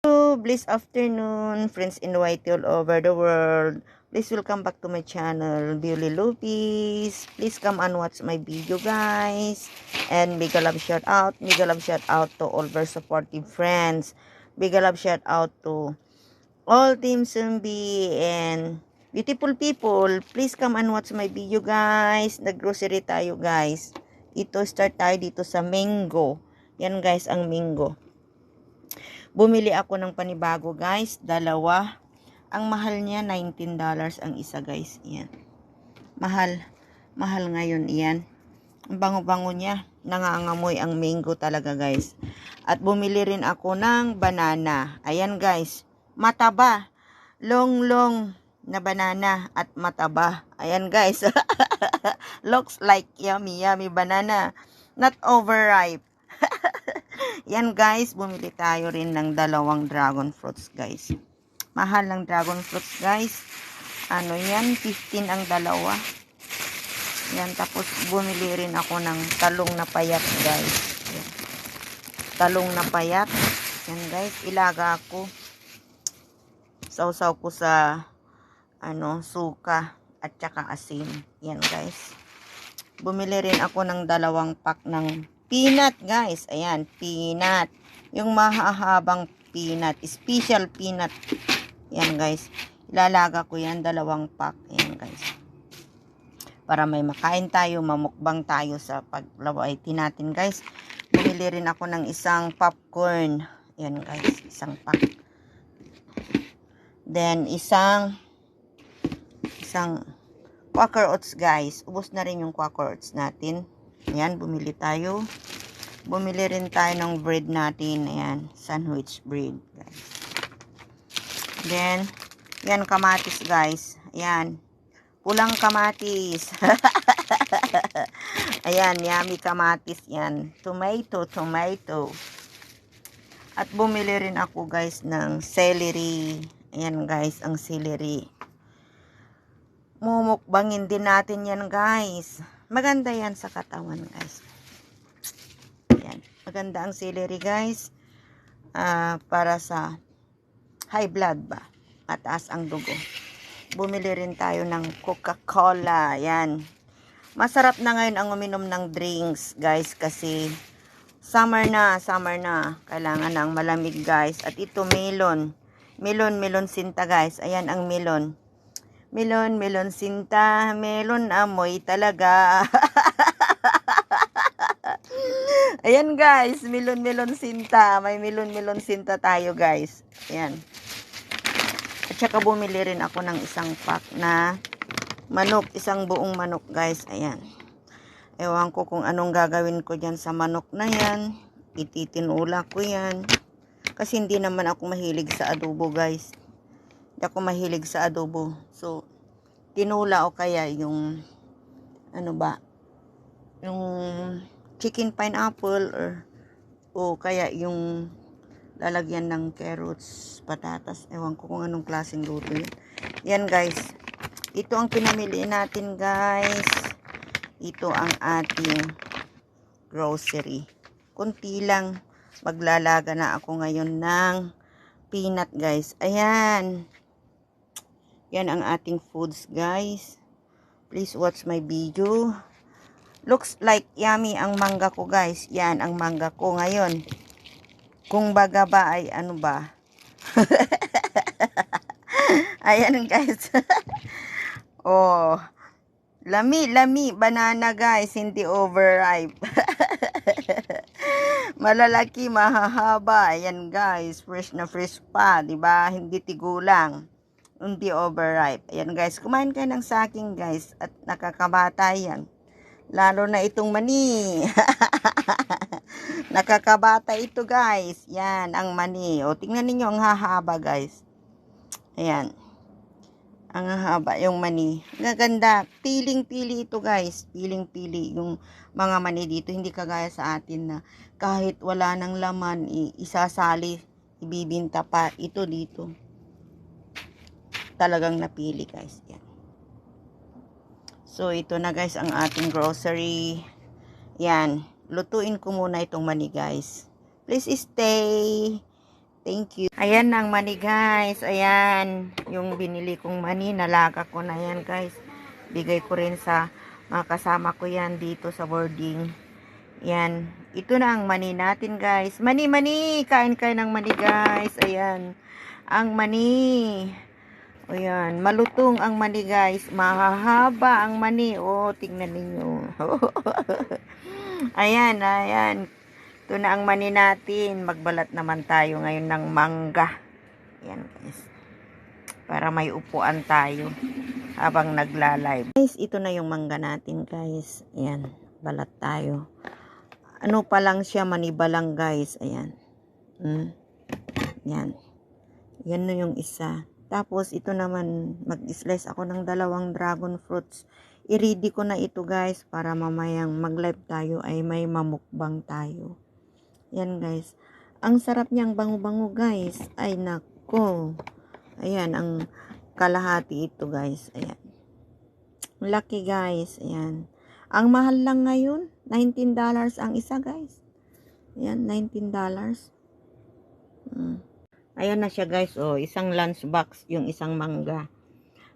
Blessed afternoon, friends in YT all over the world. Please welcome back to my channel, Beauty Lupis. Please come and watch my video, guys. And big love shout out to all our supportive friends. Big love shout out to all Team Zombie and beautiful people. Please come and watch my video, guys. Naggrocery tayo, guys. Ito, start tayo dito sa mango. Yan, guys, ang mango. Bumili ako ng panibago, guys. Dalawa. Ang mahal niya, $19 ang isa, guys. Yan. Mahal. Mahal ngayon, yan. Ang bango-bango niya. Nangangamoy ang mango talaga, guys. At bumili rin ako ng banana. Ayan, guys. Mataba. Long na banana at mataba. Ayan, guys. Looks like yummy banana. Not overripe. Yan, guys, bumili tayo rin ng dalawang dragon fruits, guys. Mahal ng dragon fruits, guys. Ano yan? 15 ang dalawa. Yan, tapos bumili rin ako ng talong na payat, guys. Yan. Talong na payat. Yan, guys, ilaga ko. Sausaw ko sa suka at saka asin. Yan, guys. Bumili rin ako ng dalawang pack ng peanut, guys. Ayan, peanut. Yung mahahabang peanut. Special peanut. Yan, guys. Ilalaga ko yan, dalawang pack. Ayan, guys. Para may makain tayo, mamukbang tayo sa paglaway natin, guys. Bumili rin ako ng isang popcorn. Ayan, guys. Isang pack. Then, isang Quaker Oats, guys. Ubos na rin yung Quaker Oats natin. Ayan, bumili tayo. Bumili rin tayo ng bread natin. Ayan, sandwich bread, guys. Then, yan, kamatis, guys. Ayan, pulang kamatis. Ayan, yummy kamatis yan. Tomato. At bumili rin ako, guys, ng celery. Ayan, guys, ang celery. Mumukbangin din natin yan, guys. Maganda yan sa katawan, guys. Yan. Maganda ang celery, guys. Para sa high blood ba? Mataas ang dugo. Bumili rin tayo ng Coca-Cola. Yan. Masarap na ngayon ang uminom ng drinks, guys. Kasi summer na. Kailangan ng malamig, guys. At ito, melon. Melon sinta, guys. Ayan ang melon. Melon sinta, melon amoy talaga. Ayan, guys, melon sinta. May melon sinta tayo, guys. Ayan. At saka bumili rin ako ng isang pack na manok, isang buong manok, guys. Ayan. Ewan ko kung anong gagawin ko dyan sa manok na yan. Ititinula ko yan. Kasi hindi naman ako mahilig sa adobo, guys. Hindi ako mahilig sa adobo. So, tinula o kaya yung yung chicken pineapple o kaya yung lalagyan ng carrots, patatas. Ewan ko kung anong klaseng luto yun. Yan, guys. Ito ang pinamili natin, guys. Ito ang ating grocery. Kunti lang. Maglalaga na ako ngayon ng peanut, guys. Ayan. Yan ang ating foods, guys. Please watch my video. Looks like yummy ang mangga ko, guys. Yan ang mangga ko ngayon. Kung baga ba ay ano ba? Ayan, guys. Oh. Lami. Banana, guys. Hindi overripe. Malalaki, mahahaba. Ayan, guys. Fresh na fresh pa. Diba? Hindi tigulang. Hindi overripe. Ayan, guys. Kumain kayo ng saging, guys. At nakakabata yan. Lalo na itong mani. Nakakabata ito, guys. Yan, ang mani. O, tingnan ninyo ang hahaba, guys. Ayan. Ang haba yung mani. Gaganda. Piling-pili ito, guys. Piling-pili yung mga mani dito. Hindi kagaya sa atin na kahit wala ng laman, isasali, ibibinta pa. Ito dito. Talagang napili, guys. Yan. So, ito na, guys, ang ating grocery. Yan. Lutuin ko muna itong mani, guys. Please stay. Thank you. Ayan ang mani guys. Ayan. Yung binili kong mani. Nalaga ko na yan guys. Bigay ko rin sa mga kasama ko yan dito sa boarding. Yan. Ito na ang mani natin guys. Mani, mani. Kain kayo ng mani guys. Ayan. Ang mani. Ayan. Malutong ang mani guys. Mahahaba ang mani. Oh, tingnan ninyo. Ayan, ayan. Ito na ang mani natin. Magbalat naman tayo ngayon ng mangga. Ayan guys. Para may upuan tayo habang nagla-live. Guys, ito na yung mangga natin guys. Ayan. Balat tayo. Ano pa lang siya, maniba lang guys. Ayan. Ayan. Yan na yung isa. Tapos ito naman, mag-slice ako ng 2 dragon fruits. I-ready ko na ito guys para mamayang mag-live tayo ay may mamukbang tayo. Yan guys. Ang sarap niyang bango-bango guys. Ay nako. Ayan ang kalahati ito guys. Ayan. Lucky guys. Ayan. Ang mahal lang ngayon. $19 ang isa guys. Ayan. $19. Ayan na siya guys. Oh, isang lunch box. Yung isang mangga.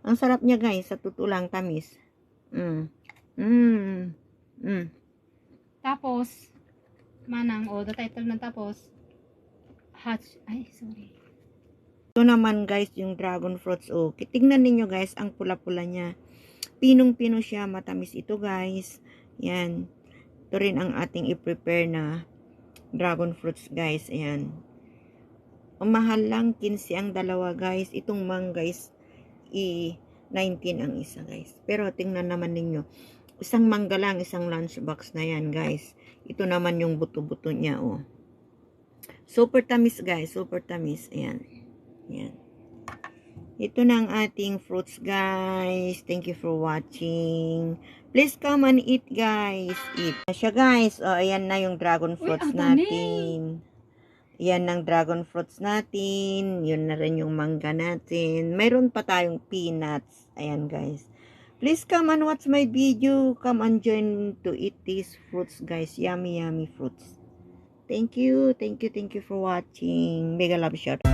Ang sarap niya guys. Sa totoo lang tamis. Tapos, manang, the title na tapos, sorry. Ito naman guys, yung dragon fruits. Oh, tingnan ninyo guys, ang pula-pula niya. Pinong-pino siya, matamis ito guys. Yan. Ito rin ang ating i-prepare na dragon fruits guys. Ayan. Ang mahal lang, 15 ang dalawa guys. Itong mangga is 19 ang isa guys. Pero tingnan naman ninyo. Isang mangga lang, isang lunchbox na yan guys. Ito naman yung buto-buto niya oh. Super tamis guys, super tamis. Ayan. Ayan. Ito na ang ating fruits guys. Thank you for watching. Please come and eat guys. Eat. Siya guys. Oh, ayan na yung dragon fruits natin. Yan ang dragon fruits natin. Yun na rin yung mangga natin. Mayroon pa tayong peanuts. Ayan guys. Please come and watch my video. Come and join to eat these fruits guys. Yummy, yummy fruits. Thank you. Thank you. Thank you for watching. Mega love shot.